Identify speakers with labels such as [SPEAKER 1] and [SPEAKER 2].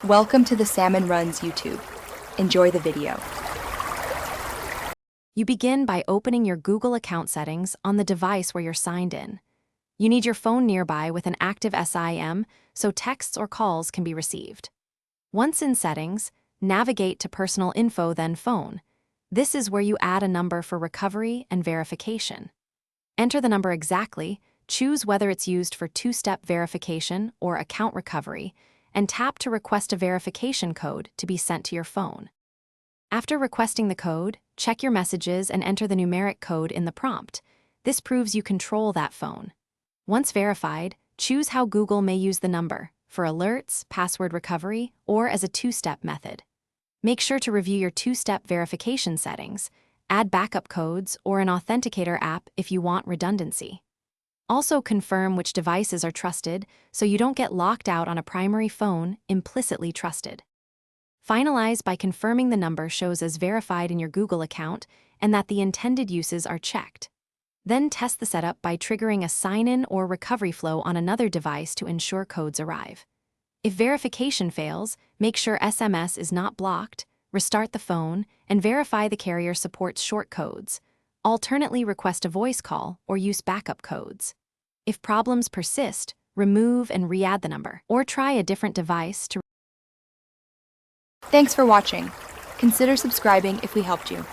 [SPEAKER 1] Welcome to the Salmon Runs YouTube. Enjoy the video.
[SPEAKER 2] You begin by opening your Google account settings on the device where you're signed in. You need your phone nearby with an active SIM so texts or calls can be received. Once in Settings, navigate to Personal Info, then Phone. This is where you add a number for recovery and verification. Enter the number exactly, choose whether it's used for two-step verification or account recovery, and tap to request a verification code to be sent to your phone. After requesting the code, check your messages and enter the numeric code in the prompt. This proves you control that phone. Once verified, choose how Google may use the number, for alerts, password recovery, or as a two-step method. Make sure to review your two-step verification settings, add backup codes or an authenticator app if you want redundancy. Also confirm which devices are trusted so you don't get locked out on a primary phone implicitly trusted. Finalize by confirming the number shows as verified in your Google account and that the intended uses are checked. Then test the setup by triggering a sign-in or recovery flow on another device to ensure codes arrive. If verification fails, make sure SMS is not blocked, restart the phone, and verify the carrier supports short codes. Alternately, request a voice call or use backup codes. If problems persist, remove and re-add the number, or try a different device to.
[SPEAKER 1] Thanks for watching. Consider subscribing if we helped you.